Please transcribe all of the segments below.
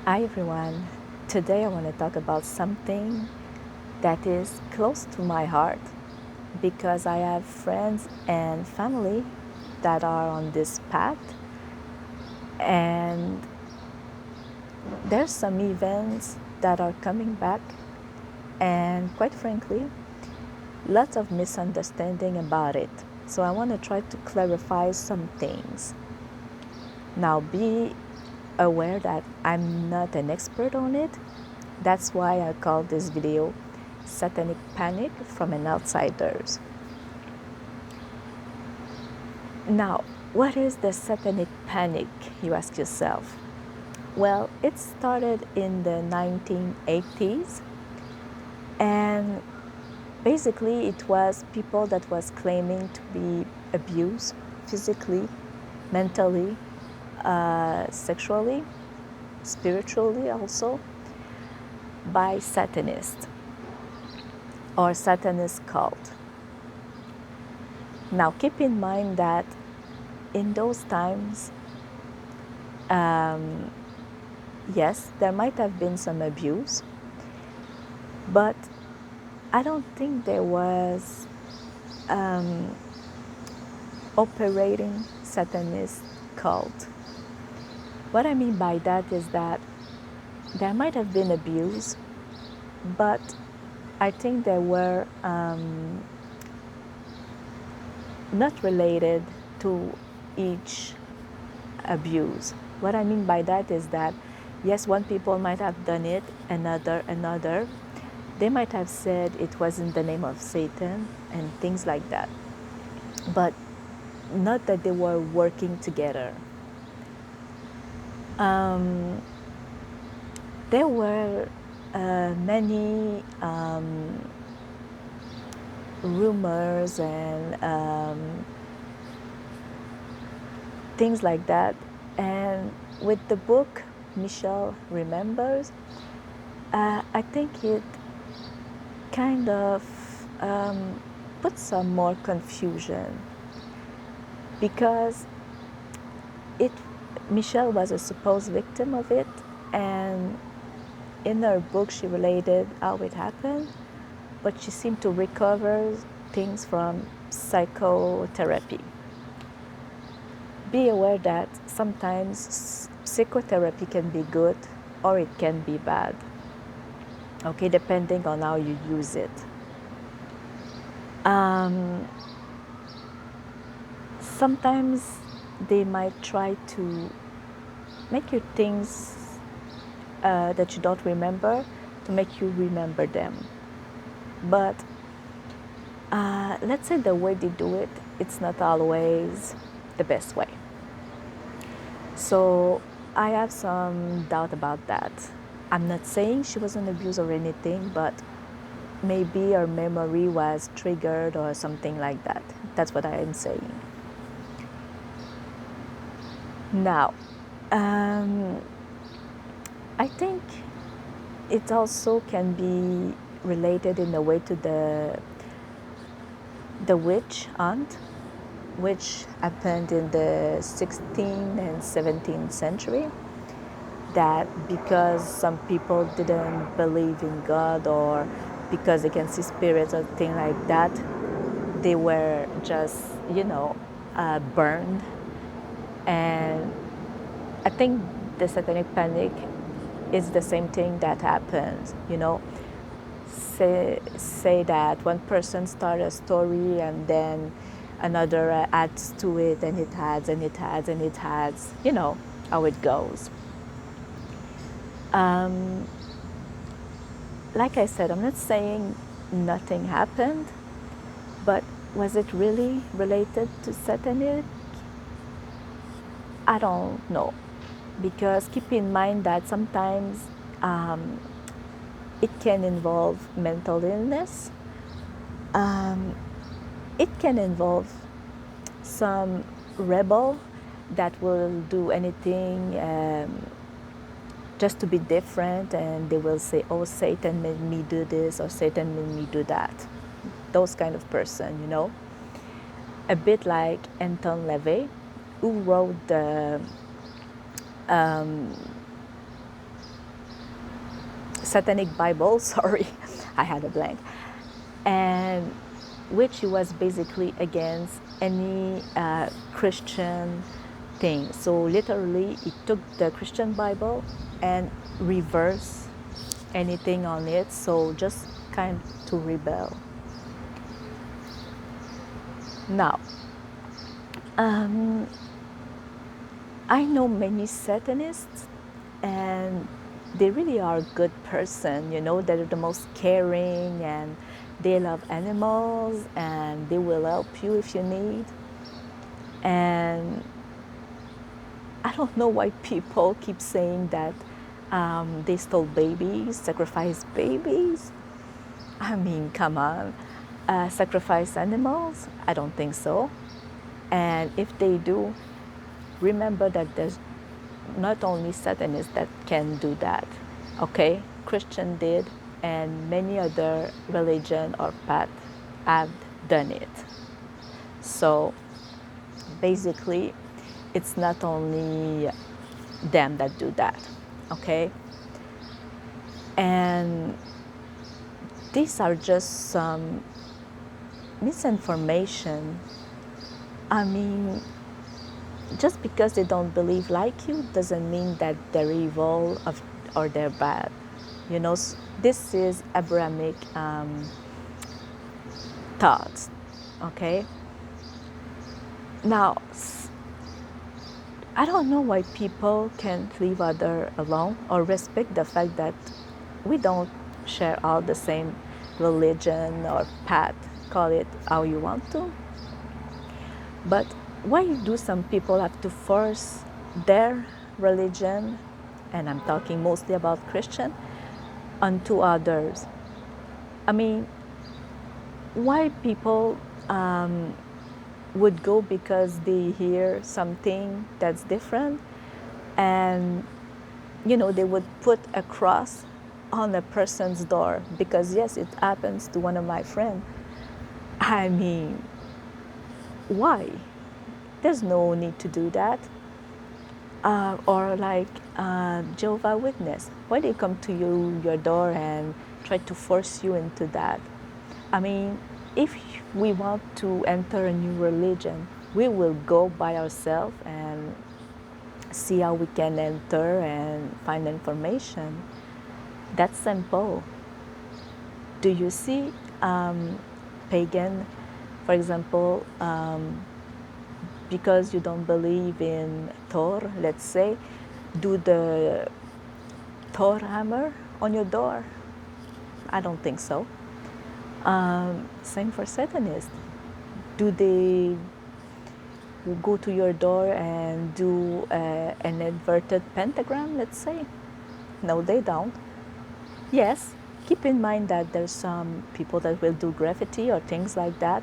Hi everyone. Today I want to talk about something that is close to my heart because I have friends and family that are on this path, and there's some events that are coming back, and quite frankly, lots of misunderstanding about it. So I want to try to clarify some things. Now, be aware that I'm not an expert on it. That's why I call this video Satanic Panic from an Outsider's. Now, what is the Satanic Panic, you ask yourself? Well, it started in the 1980s, and basically it was people that was claiming to be abused physically, mentally, sexually, spiritually also, by Satanists or Satanist cult. Now, keep in mind that in those times, yes, there might have been some abuse, but I don't think there was operating Satanist cult. What I mean by that is that there might have been abuse, but I think they were not related to each abuse. What I mean by that is that, yes, one people might have done it, another. They might have said it was in the name of Satan and things like that, but not that they were working together. There were many rumors and things like that. And with the book Michelle Remembers, I think it kind of put some more confusion because Michelle was a supposed victim of it, and in her book she related how it happened, but she seemed to recover things from psychotherapy. Be aware that sometimes psychotherapy can be good or it can be bad, okay, depending on how you use it. Sometimes they might try to make you things that you don't remember to make you remember them. But let's say the way they do it, it's not always the best way. So I have some doubt about that. I'm not saying she wasn't abused or anything, but maybe her memory was triggered or something like that. That's what I am saying. Now, I think it also can be related in a way to the witch hunt, which happened in the 16th and 17th century. That because some people didn't believe in God or because they can see spirits or things like that, they were just, burned. And I think the Satanic Panic is the same thing that happens, Say that one person starts a story and then another adds to it, and it adds and it adds and it adds, how it goes. Like I said, I'm not saying nothing happened, but was it really related to Satanic? I don't know. Because keep in mind that sometimes it can involve mental illness. It can involve some rebel that will do anything just to be different, and they will say, oh, Satan made me do this or Satan made me do that. Those kind of person, A bit like Anton LaVey, who wrote the Satanic Bible, sorry, I had a blank, and which he was basically against any Christian thing. So literally, he took the Christian Bible and reversed anything on it, so just kind to rebel. Now, I know many Satanists, and they really are a good person. They're the most caring, and they love animals, and they will help you if you need. And I don't know why people keep saying that they stole babies, sacrificed babies. I mean, come on. Sacrifice animals? I don't think so. And if they do, remember that there's not only Satanists that can do that, okay? Christian did, and many other religion or path have done it. So basically, it's not only them that do that, okay? And these are just some misinformation. I mean, just because they don't believe like you doesn't mean that they're evil or they're bad. This is Abrahamic thoughts, okay? Now, I don't know why people can't leave others alone or respect the fact that we don't share all the same religion or path, call it how you want to. But why do some people have to force their religion, and I'm talking mostly about Christian, onto others? I mean, why people would go because they hear something that's different, and they would put a cross on a person's door because yes, it happens to one of my friends. I mean, why? There's no need to do that. Or like Jehovah's Witness, why they come to your door and try to force you into that? I mean, if we want to enter a new religion, we will go by ourselves and see how we can enter and find information. That's simple. Do you see pagan, for example, because you don't believe in Thor, let's say, do the Thor hammer on your door? I don't think so. Same for Satanists. Do they go to your door and do an inverted pentagram, let's say? No, they don't. Yes, keep in mind that there's some people that will do graffiti or things like that,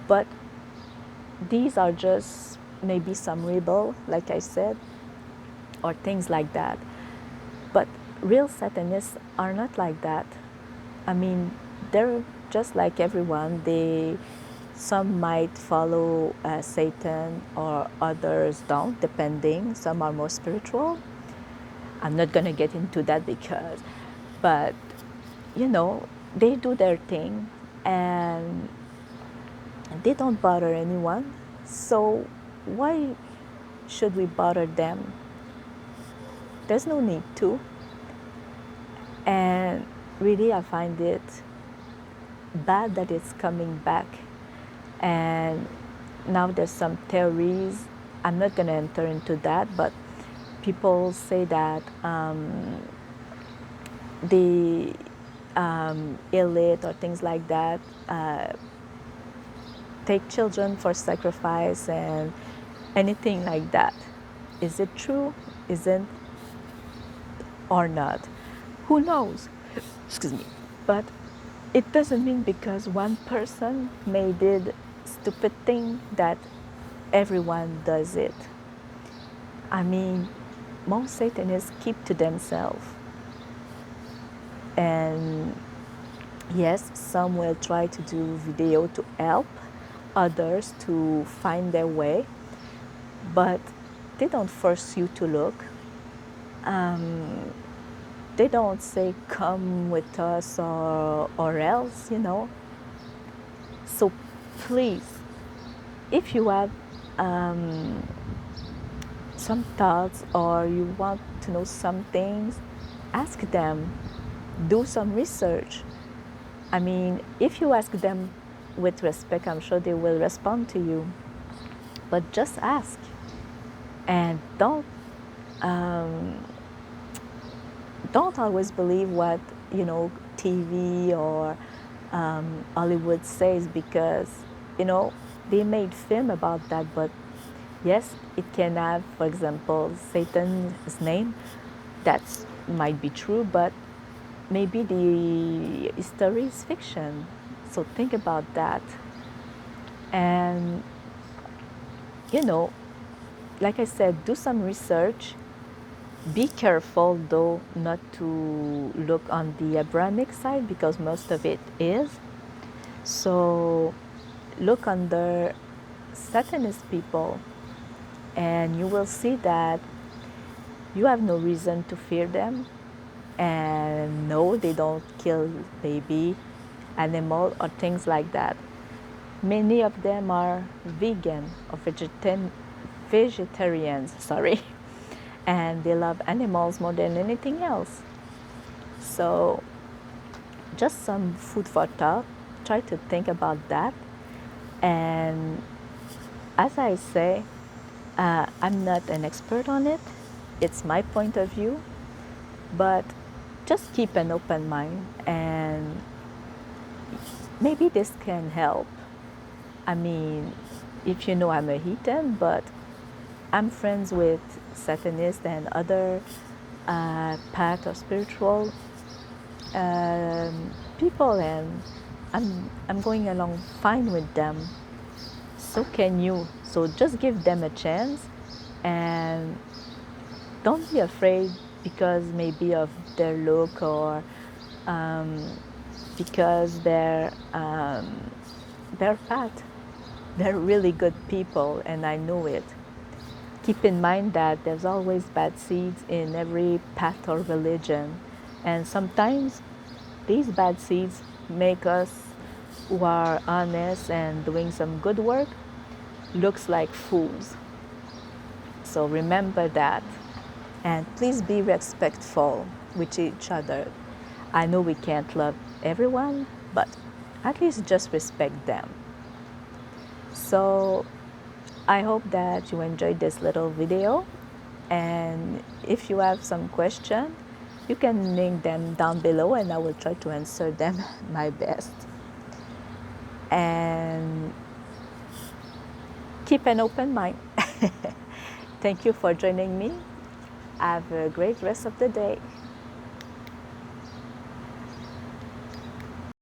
but these are just maybe some rebel, like I said, or things like that. But real Satanists are not like that. I mean, they're just like everyone. Some might follow Satan or others don't, depending. Some are more spiritual. I'm not going to get into that but they do their thing and they don't bother anyone. So why should we bother them? There's no need to. And really, I find it bad that it's coming back. And now there's some theories. I'm not going to enter into that, but people say that the elite or things like that take children for sacrifice and anything like that. Is it true? Isn't or not? Who knows? Excuse me. But it doesn't mean because one person may did stupid thing that everyone does it. I mean, most Satanists keep to themselves. And yes, some will try to do video to help others to find their way, but they don't force you to look. they don't say come with us or else, you know. So please, if you have some thoughts or you want to know some things, ask them, do some research. I mean, if you ask them with respect, I'm sure they will respond to you. But just ask, and don't always believe what TV or Hollywood says, because they made film about that. But yes, it can have, for example, Satan's name. That might be true, but maybe the story is fiction. So think about that. And like I said, do some research. Be careful though not to look on the Abrahamic side, because most of it is. So look under Satanist people, and you will see that you have no reason to fear them. And no, they don't kill baby, animal, or things like that. Many of them are vegan or vegetarians, sorry, and they love animals more than anything else. So just some food for thought. Try to think about that. And as I say, I'm not an expert on it. It's my point of view, but just keep an open mind, and maybe this can help. I mean, if you know, I'm a heathen, but I'm friends with Satanists and other path of spiritual people, and I'm going along fine with them. So can you. So just give them a chance, and don't be afraid because maybe of their look, or because they're fat. They're really good people, and I know it. Keep in mind that there's always bad seeds in every path or religion, and sometimes these bad seeds make us, who are honest and doing some good work, looks like fools. So remember that, and please be respectful with each other. I know we can't love everyone, but at least just respect them. So I hope that you enjoyed this little video, and if you have some question, you can link them down below and I will try to answer them my best. And keep an open mind. Thank you for joining me. Have a great rest of the day.